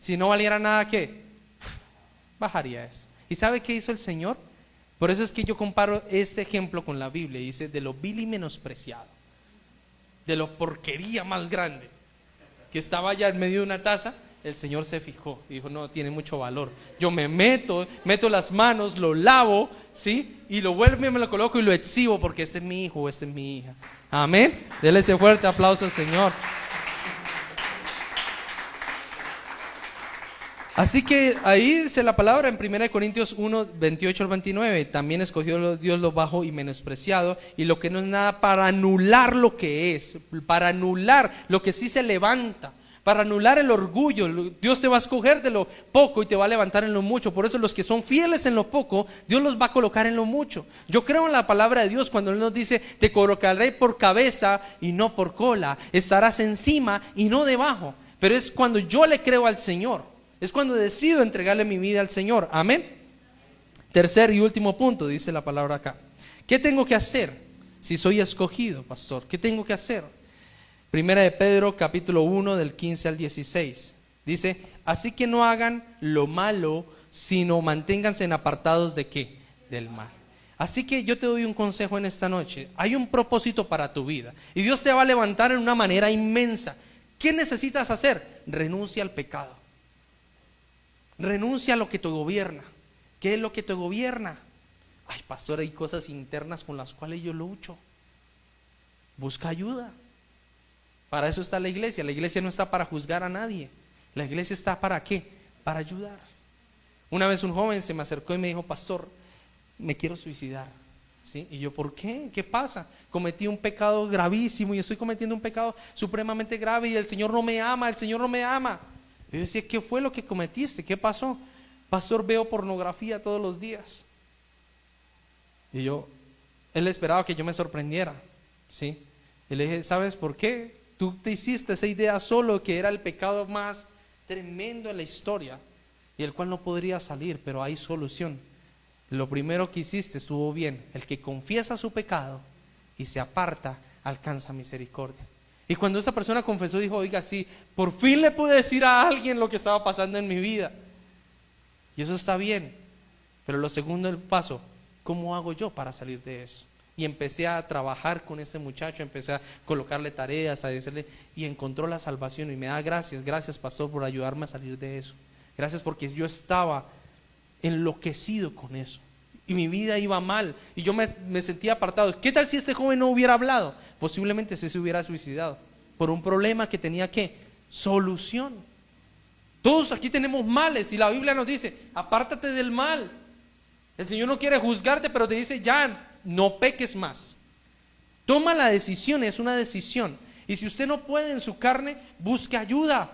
S1: Si no valiera nada, ¿qué? Bajaría eso. ¿Y sabe qué hizo el Señor? Por eso es que yo comparo este ejemplo con la Biblia. Dice: de lo vil y menospreciado, de lo porquería más grande, que estaba allá en medio de una taza, el Señor se fijó y dijo: no, tiene mucho valor. Yo me meto las manos, lo lavo, ¿sí? Y lo vuelvo y me lo coloco y lo exhibo, porque este es mi hijo, este es mi hija. Amén. Dele ese fuerte aplauso al Señor. Así que ahí dice la palabra en 1 Corintios 1, 28 al 29, también escogió Dios lo bajo y menospreciado, y lo que no es nada, para anular lo que es, para anular lo que sí se levanta, para anular el orgullo. Dios te va a escoger de lo poco y te va a levantar en lo mucho. Por eso los que son fieles en lo poco, Dios los va a colocar en lo mucho. Yo creo en la palabra de Dios cuando Él nos dice: te colocaré por cabeza y no por cola, estarás encima y no debajo. Pero es cuando yo le creo al Señor. Es cuando decido entregarle mi vida al Señor. Amén. Tercer y último punto, dice la palabra acá. ¿Qué tengo que hacer si soy escogido, pastor? ¿Qué tengo que hacer? Primera de Pedro, capítulo 1, del 15 al 16. Dice: así que no hagan lo malo, sino manténganse apartados ¿de qué? Del mal. Así que yo te doy un consejo en esta noche. Hay un propósito para tu vida, y Dios te va a levantar en una manera inmensa. ¿Qué necesitas hacer? Renuncia al pecado. Renuncia a lo que te gobierna. ¿Qué es lo que te gobierna? Ay, pastor, hay cosas internas con las cuales yo lucho. Busca ayuda. Para eso está la iglesia. La iglesia no está para juzgar a nadie. La iglesia está ¿para qué? Para ayudar. Una vez un joven se me acercó y me dijo, pastor, me quiero suicidar. ¿Sí? Y yo, ¿por qué? ¿Qué pasa? Cometí un pecado gravísimo y estoy cometiendo un pecado supremamente grave y el Señor no me ama, el Señor no me ama. Y yo decía, ¿qué fue lo que cometiste? ¿Qué pasó? Pastor, veo pornografía todos los días. Y él esperaba que yo me sorprendiera. ¿Sí? Y le dije, ¿sabes por qué? Tú te hiciste esa idea solo que era el pecado más tremendo en la historia y el cual no podría salir, pero hay solución. Lo primero que hiciste estuvo bien. El que confiesa su pecado y se aparta alcanza misericordia. Y cuando esa persona confesó, dijo, oiga, sí, por fin le pude decir a alguien lo que estaba pasando en mi vida. Y eso está bien. Pero lo segundo, el paso, ¿cómo hago yo para salir de eso? Y empecé a trabajar con ese muchacho, empecé a colocarle tareas, a decirle, y encontró la salvación. Y me da gracias pastor por ayudarme a salir de eso. Gracias porque yo estaba enloquecido con eso. Y mi vida iba mal. Y yo me sentía apartado. ¿Qué tal si este joven no hubiera hablado? Posiblemente se hubiera suicidado. Por un problema que tenía ¿qué? Solución. Todos aquí tenemos males y la Biblia nos dice, apártate del mal. El Señor no quiere juzgarte, pero te dice, ya, no peques más. Toma la decisión, es una decisión. Y si usted no puede en su carne, busque ayuda.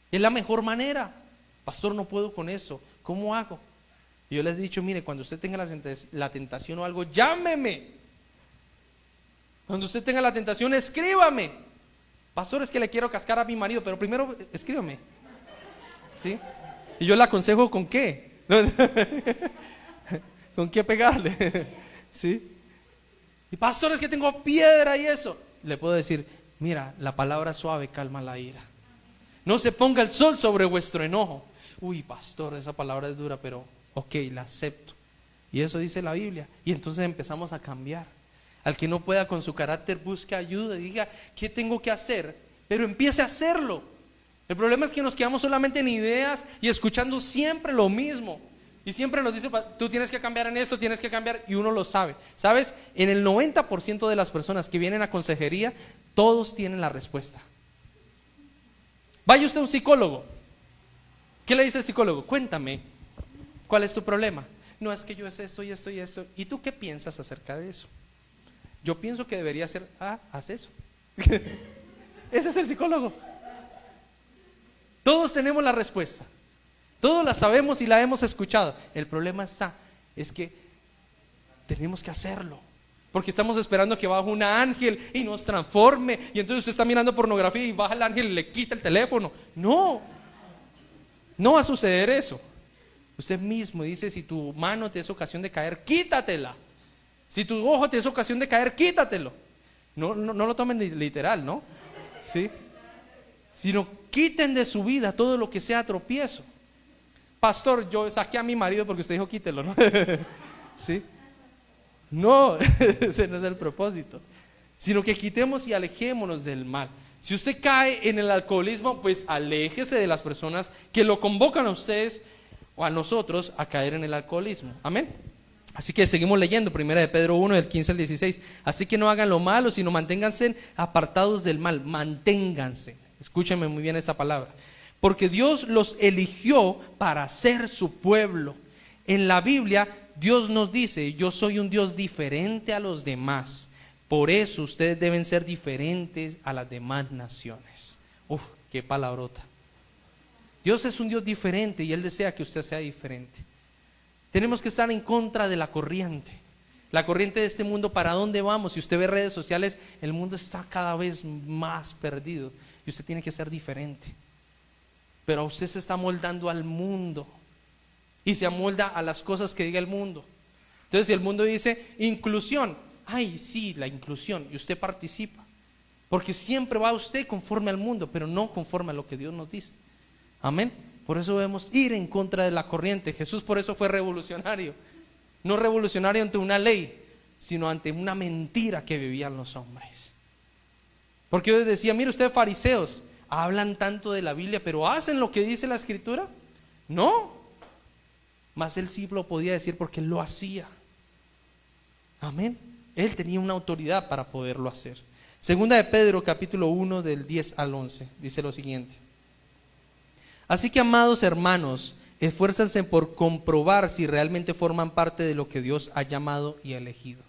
S1: Es la mejor manera. Pastor, no puedo con eso. ¿Cómo hago? Y yo les he dicho, mire, cuando usted tenga la tentación o algo, llámeme. Cuando usted tenga la tentación, escríbame. Pastor, es que le quiero cascar a mi marido, pero primero escríbame. ¿Sí? Y yo le aconsejo con qué. ¿Con qué pegarle? ¿Sí? Y pastor, es que tengo piedra y eso. Le puedo decir, mira, la palabra suave calma la ira. No se ponga el sol sobre vuestro enojo. Uy, pastor, esa palabra es dura, pero ok, la acepto. Y eso dice la Biblia. Y entonces empezamos a cambiar. Al que no pueda con su carácter, busque ayuda y diga, ¿qué tengo que hacer? Pero empiece a hacerlo. El problema es que nos quedamos solamente en ideas y escuchando siempre lo mismo. Y siempre nos dice, tú tienes que cambiar en esto, tienes que cambiar, y uno lo sabe. ¿Sabes? En el 90% de las personas que vienen a consejería, todos tienen la respuesta. Vaya usted a un psicólogo. ¿Qué le dice el psicólogo? Cuéntame, ¿cuál es tu problema? No, es que yo es esto y esto y esto. ¿Y tú qué piensas acerca de eso? Yo pienso que debería ser, haz eso. Ese es el psicólogo. Todos tenemos la respuesta. Todos la sabemos y la hemos escuchado. El problema es que tenemos que hacerlo. Porque estamos esperando que baje un ángel y nos transforme. Y entonces usted está mirando pornografía y baja el ángel y le quita el teléfono. No va a suceder eso. Usted mismo dice, si tu mano te es ocasión de caer, quítatela. Si tu ojo te es ocasión de caer, quítatelo. No lo tomen literal, ¿no? ¿Sí? Sino quiten de su vida todo lo que sea tropiezo. Pastor, yo saqué a mi marido porque usted dijo quítelo, ¿no? ¿Sí? No, ese no es el propósito. Sino que quitemos y alejémonos del mal. Si usted cae en el alcoholismo, pues aléjese de las personas que lo convocan a ustedes o a nosotros a caer en el alcoholismo. Amén. Así que seguimos leyendo, 1 de Pedro 1, del 15 al 16. Así que no hagan lo malo, sino manténganse apartados del mal. Manténganse. Escúchenme muy bien esa palabra. Porque Dios los eligió para ser su pueblo. En la Biblia, Dios nos dice, yo soy un Dios diferente a los demás. Por eso ustedes deben ser diferentes a las demás naciones. Uf, qué palabrota. Dios es un Dios diferente y Él desea que usted sea diferente. Tenemos que estar en contra de la corriente. La corriente de este mundo, ¿para dónde vamos? Si usted ve redes sociales, el mundo está cada vez más perdido y usted tiene que ser diferente. Pero usted se está moldando al mundo y se amolda a las cosas que diga el mundo. Entonces, si el mundo dice inclusión, ay, sí, la inclusión, y usted participa, porque siempre va usted conforme al mundo, pero no conforme a lo que Dios nos dice. Amén. Por eso debemos ir en contra de la corriente. Jesús por eso fue revolucionario. No revolucionario ante una ley, sino ante una mentira que vivían los hombres. Porque yo decía, mire ustedes fariseos, hablan tanto de la Biblia, pero ¿hacen lo que dice la Escritura? No. mas él sí lo podía decir porque él lo hacía. Amén. Él tenía una autoridad para poderlo hacer. Segunda de Pedro, capítulo 1, del 10 al 11, dice lo siguiente: así que, amados hermanos, esfuérzanse por comprobar si realmente forman parte de lo que Dios ha llamado y elegido.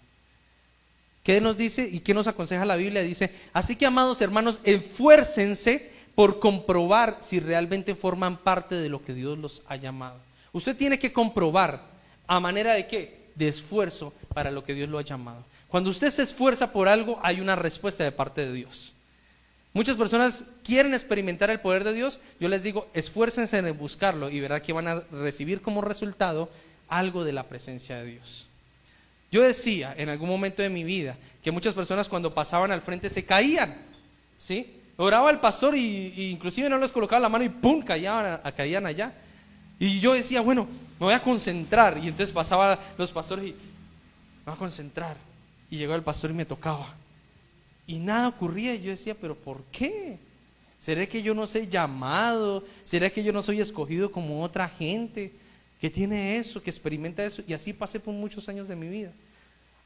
S1: ¿Qué nos dice y qué nos aconseja la Biblia? Dice, así que, amados hermanos, esfuércense por comprobar si realmente forman parte de lo que Dios los ha llamado. Usted tiene que comprobar, ¿a manera de qué? De esfuerzo para lo que Dios lo ha llamado. Cuando usted se esfuerza por algo, hay una respuesta de parte de Dios. Muchas personas quieren experimentar el poder de Dios. Yo les digo, esfuércense en buscarlo y verán que van a recibir como resultado algo de la presencia de Dios. Yo decía en algún momento de mi vida que muchas personas cuando pasaban al frente se caían, ¿sí? Oraba el pastor y inclusive no les colocaba la mano y ¡pum! Caían allá. Y yo decía, bueno, me voy a concentrar. Y entonces pasaban los pastores y me voy a concentrar. Y llegó el pastor y me tocaba. Y nada ocurría. Y yo decía, ¿pero por qué? ¿Será que yo no soy llamado? ¿Será que yo no soy escogido como otra gente que tiene eso, que experimenta eso? Y así pasé por muchos años de mi vida.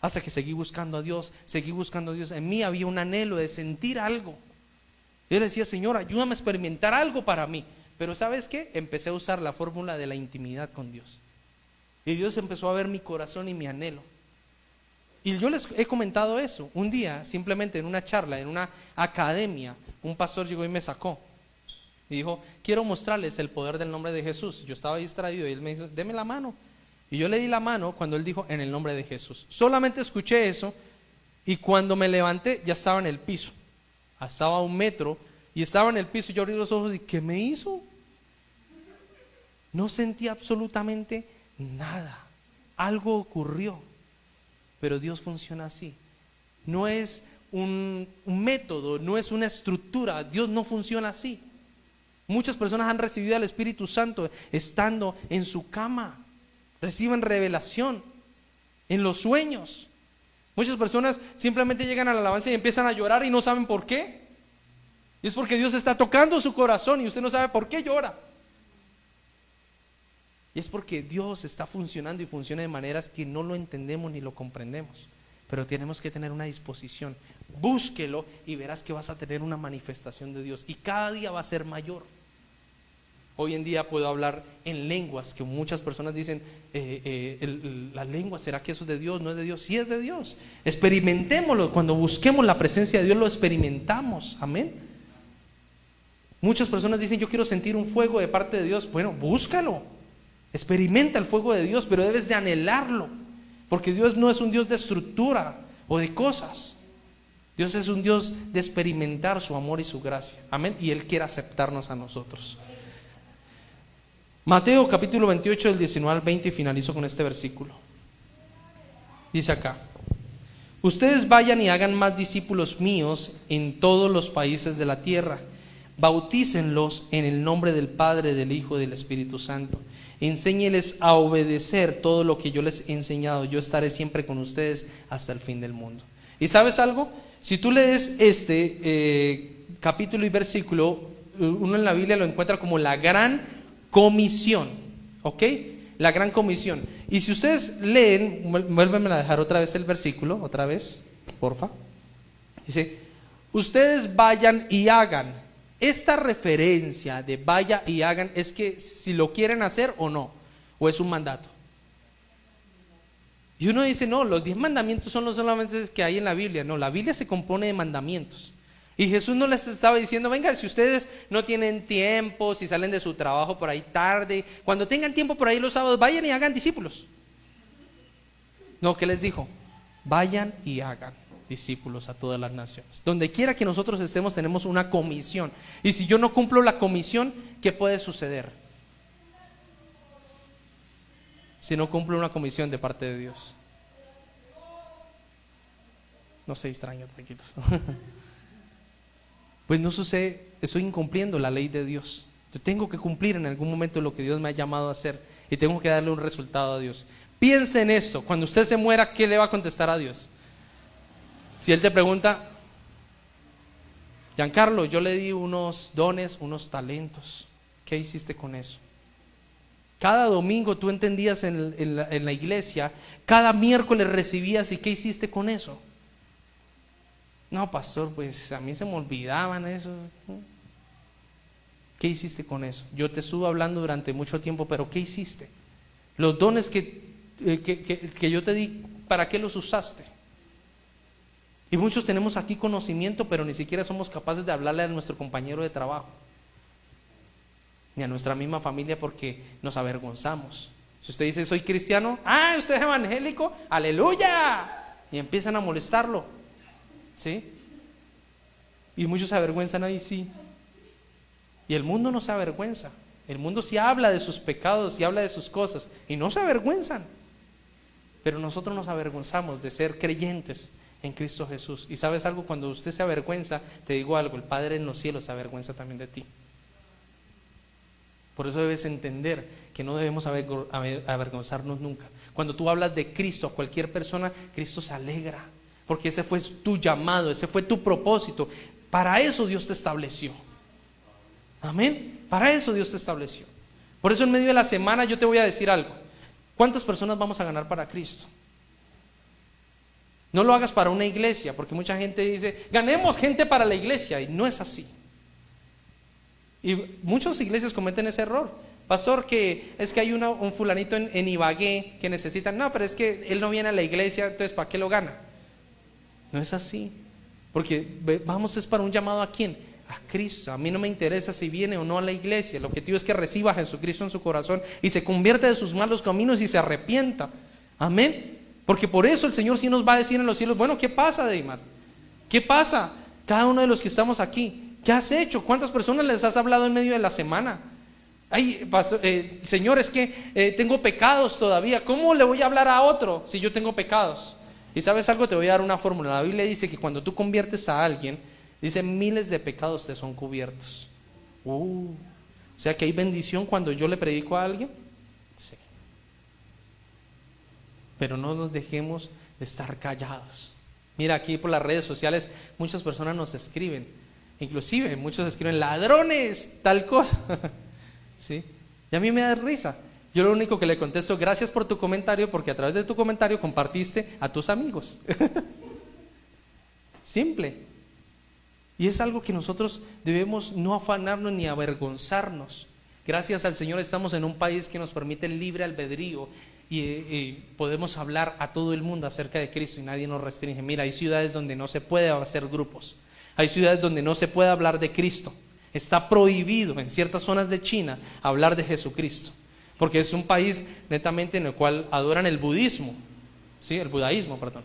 S1: Hasta que seguí buscando a Dios, seguí buscando a Dios. En mí había un anhelo de sentir algo. Yo le decía, Señor, ayúdame a experimentar algo para mí. Pero ¿sabes qué? Empecé a usar la fórmula de la intimidad con Dios. Y Dios empezó a ver mi corazón y mi anhelo. Y yo les he comentado eso. Un día, simplemente en una charla, en una academia, un pastor llegó y me sacó. Y dijo, quiero mostrarles el poder del nombre de Jesús. Yo estaba distraído y él me dijo, deme la mano. Y yo le di la mano cuando él dijo, en el nombre de Jesús. Solamente escuché eso y cuando me levanté ya estaba en el piso. Estaba a 1 metro y estaba en el piso y yo abrí los ojos y ¿qué me hizo? No sentí absolutamente nada. Algo ocurrió. Pero Dios funciona así. No es un método, no es una estructura. Dios no funciona así. Muchas personas han recibido al Espíritu Santo estando en su cama. Reciben revelación en los sueños. Muchas personas simplemente llegan a la alabanza y empiezan a llorar y no saben por qué. Y es porque Dios está tocando su corazón y usted no sabe por qué llora. Y es porque Dios está funcionando y funciona de maneras que no lo entendemos ni lo comprendemos. Pero tenemos que tener una disposición. Búsquelo y verás que vas a tener una manifestación de Dios. Y cada día va a ser mayor. Hoy en día puedo hablar en lenguas, que muchas personas dicen, la lengua, ¿será que eso es de Dios? ¿No es de Dios? Sí es de Dios. Experimentémoslo. Cuando busquemos la presencia de Dios lo experimentamos. Amén. Muchas personas dicen, yo quiero sentir un fuego de parte de Dios. Bueno, búscalo. Experimenta el fuego de Dios, pero debes de anhelarlo. Porque Dios no es un Dios de estructura o de cosas. Dios es un Dios de experimentar su amor y su gracia. Amén. Y Él quiere aceptarnos a nosotros. Mateo capítulo 28 del 19 al 20 y finalizo con este versículo. Dice acá: ustedes vayan y hagan más discípulos míos en todos los países de la tierra. Bautícenlos en el nombre del Padre, del Hijo y del Espíritu Santo. Enséñeles a obedecer todo lo que yo les he enseñado. Yo estaré siempre con ustedes hasta el fin del mundo. ¿Y sabes algo? Si tú lees este capítulo y versículo, uno en la Biblia lo encuentra como la gran comisión, ¿ok? La gran comisión. Y si ustedes leen, vuélveme a dejar otra vez el versículo, otra vez, porfa. Dice, ustedes vayan y hagan. Esta referencia de vaya y hagan es que si lo quieren hacer o no, o es un mandato. Y uno dice, no, los 10 mandamientos son los solamente que hay en la Biblia. No, la Biblia se compone de mandamientos. Y Jesús no les estaba diciendo, venga, si ustedes no tienen tiempo, si salen de su trabajo por ahí tarde, cuando tengan tiempo por ahí los sábados, vayan y hagan discípulos. No, ¿qué les dijo? Vayan y hagan discípulos a todas las naciones. Donde quiera que nosotros estemos tenemos una comisión. Y si yo no cumplo la comisión, ¿qué puede suceder? Si no cumplo una comisión de parte de Dios. No se distraigan, tranquilos. Pues no sucede, estoy incumpliendo la ley de Dios. Yo tengo que cumplir en algún momento lo que Dios me ha llamado a hacer y tengo que darle un resultado a Dios. Piense en eso. Cuando usted se muera, ¿qué le va a contestar a Dios? Si Él te pregunta, Giancarlo, yo le di unos dones, unos talentos, ¿qué hiciste con eso? Cada domingo tú entendías en la iglesia, cada miércoles recibías, ¿y qué hiciste con eso? No, pastor, pues a mí se me olvidaban eso. ¿Qué hiciste con eso? Yo te estuve hablando durante mucho tiempo, pero ¿qué hiciste? Los dones que yo te di, ¿para qué los usaste? Y muchos tenemos aquí conocimiento, pero ni siquiera somos capaces de hablarle a nuestro compañero de trabajo, ni a nuestra misma familia, porque nos avergonzamos. Si usted dice, soy cristiano, usted es evangélico, aleluya, y empiezan a molestarlo, ¿sí? Y muchos se avergüenzan ahí, sí. Y el mundo no se avergüenza. El mundo sí habla de sus pecados y habla de sus cosas, y no se avergüenzan. Pero nosotros nos avergonzamos de ser creyentes en Cristo Jesús. Y sabes algo, cuando usted se avergüenza, te digo algo, el Padre en los cielos se avergüenza también de ti. Por eso debes entender que no debemos avergonzarnos nunca. Cuando tú hablas de Cristo a cualquier persona, Cristo se alegra, porque ese fue tu llamado, ese fue tu propósito. Para eso Dios te estableció. Amén. Para eso Dios te estableció. Por eso en medio de la semana yo te voy a decir algo. ¿Cuántas personas vamos a ganar para Cristo? No lo hagas para una iglesia, porque mucha gente dice, ganemos gente para la iglesia, y no es así. Y muchas iglesias cometen ese error. Pastor, que es que hay un fulanito en Ibagué que necesita, no, pero es que él no viene a la iglesia, entonces ¿para qué lo gana? No es así, porque vamos es para un llamado ¿a quién? A Cristo. A mí no me interesa si viene o no a la iglesia. El objetivo es que reciba a Jesucristo en su corazón y se convierta de sus malos caminos y se arrepienta. Amén. Porque por eso el Señor sí nos va a decir en los cielos, bueno, ¿qué pasa, Deimar? ¿Qué pasa? Cada uno de los que estamos aquí, ¿qué has hecho? ¿Cuántas personas les has hablado en medio de la semana? Ay, Señor, es que tengo pecados todavía. ¿Cómo le voy a hablar a otro si yo tengo pecados? Y ¿sabes algo? Te voy a dar una fórmula. La Biblia dice que cuando tú conviertes a alguien, dice, miles de pecados te son cubiertos. O sea que hay bendición cuando yo le predico a alguien. Sí. Pero no nos dejemos de estar callados. Mira, aquí por las redes sociales muchas personas nos escriben. Inclusive muchos escriben, ladrones, tal cosa. ¿Sí? Y a mí me da risa. Yo lo único que le contesto, gracias por tu comentario, porque a través de tu comentario compartiste a tus amigos. Simple. Y es algo que nosotros debemos no afanarnos ni avergonzarnos. Gracias al Señor estamos en un país que nos permite el libre albedrío y podemos hablar a todo el mundo acerca de Cristo y nadie nos restringe. Mira, hay ciudades donde no se puede hacer grupos, hay ciudades donde no se puede hablar de Cristo. Está prohibido en ciertas zonas de China hablar de Jesucristo, porque es un país netamente en el cual adoran el budismo, ¿sí? El budaísmo, perdón.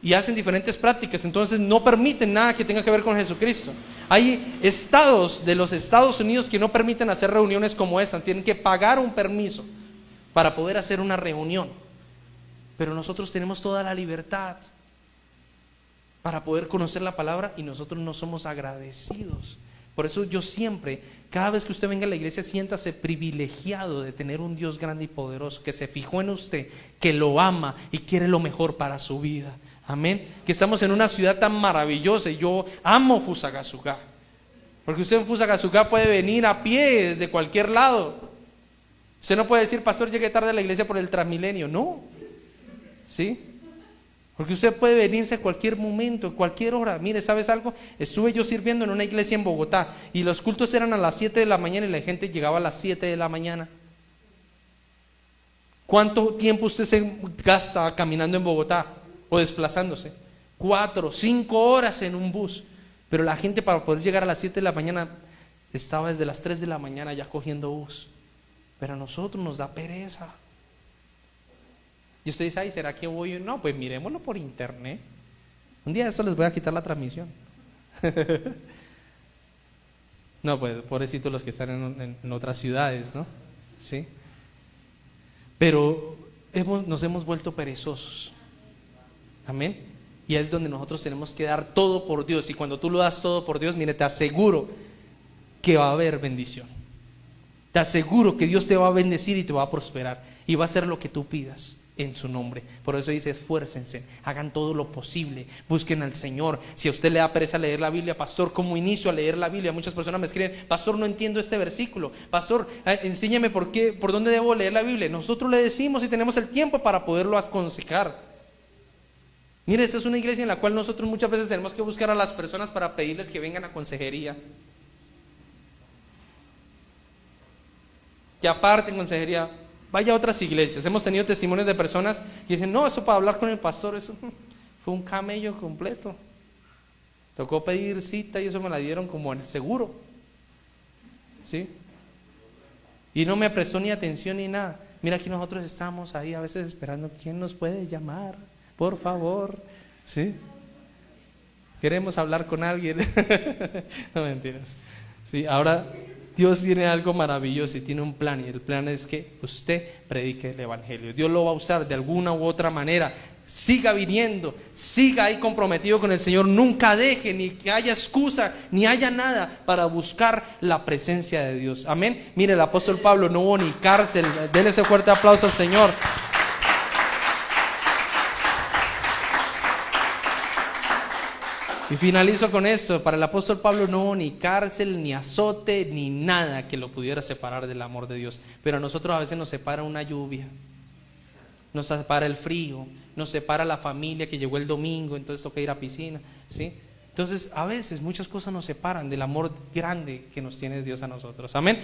S1: Y hacen diferentes prácticas, entonces no permiten nada que tenga que ver con Jesucristo. Hay estados de los Estados Unidos que no permiten hacer reuniones como esta, tienen que pagar un permiso para poder hacer una reunión. Pero nosotros tenemos toda la libertad para poder conocer la palabra y nosotros no somos agradecidos. Por eso yo siempre, cada vez que usted venga a la iglesia, siéntase privilegiado de tener un Dios grande y poderoso que se fijó en usted, que lo ama y quiere lo mejor para su vida. Amén. Que estamos en una ciudad tan maravillosa y yo amo Fusagasugá. Porque usted en Fusagasugá puede venir a pie desde cualquier lado. Usted no puede decir, pastor, llegué tarde a la iglesia por el Transmilenio. No. ¿Sí? Porque usted puede venirse a cualquier momento, en cualquier hora. Mire, ¿sabes algo? Estuve yo sirviendo en una iglesia en Bogotá y los cultos eran a las 7 de la mañana y la gente llegaba a las 7 de la mañana. ¿Cuánto tiempo usted se gasta caminando en Bogotá o desplazándose? 4, 5 horas en un bus. Pero la gente para poder llegar a las 7 de la mañana estaba desde las 3 de la mañana ya cogiendo bus. Pero a nosotros nos da pereza. Y usted dice, ay, ¿será que voy? No, pues miremoslo por internet. Un día de esto les voy a quitar la transmisión. No, pues pobrecitos los que están en otras ciudades, ¿no? ¿Sí? Pero nos hemos vuelto perezosos. Amén. Y es donde nosotros tenemos que dar todo por Dios. Y cuando tú lo das todo por Dios, mire, te aseguro que va a haber bendición. Te aseguro que Dios te va a bendecir y te va a prosperar. Y va a hacer lo que tú pidas. en su nombre. Por eso dice, esfuércense, hagan todo lo posible, busquen al Señor. Si a usted le da pereza leer la Biblia, pastor, ¿cómo inicio a leer la Biblia? Muchas personas me escriben, pastor, no entiendo este versículo, pastor, enséñame por dónde debo leer la Biblia. Nosotros le decimos y tenemos el tiempo para poderlo aconsejar. Mire, esta es una iglesia en la cual nosotros muchas veces tenemos que buscar a las personas para pedirles que vengan a consejería, que aparten consejería. Vaya a otras iglesias. Hemos tenido testimonios de personas que dicen, no, eso para hablar con el pastor, eso fue un camello completo. Tocó pedir cita y eso me la dieron como en seguro. ¿Sí? Y no me prestó ni atención ni nada. Mira, aquí nosotros estamos ahí a veces esperando, ¿quién nos puede llamar? Por favor. ¿Sí? Queremos hablar con alguien. No, mentiras. Sí, ahora Dios tiene algo maravilloso y tiene un plan, y el plan es que usted predique el evangelio. Dios lo va a usar de alguna u otra manera. Siga viniendo, siga ahí comprometido con el Señor. Nunca deje ni que haya excusa ni haya nada para buscar la presencia de Dios. Amén. Mire, el apóstol Pablo no hubo ni cárcel. Denle ese fuerte aplauso al Señor. Y finalizo con esto. Para el apóstol Pablo no hubo ni cárcel, ni azote, ni nada que lo pudiera separar del amor de Dios. Pero a nosotros a veces nos separa una lluvia, nos separa el frío, nos separa la familia que llegó el domingo, entonces toca ir a piscina, ¿sí? Entonces a veces muchas cosas nos separan del amor grande que nos tiene Dios a nosotros. Amén.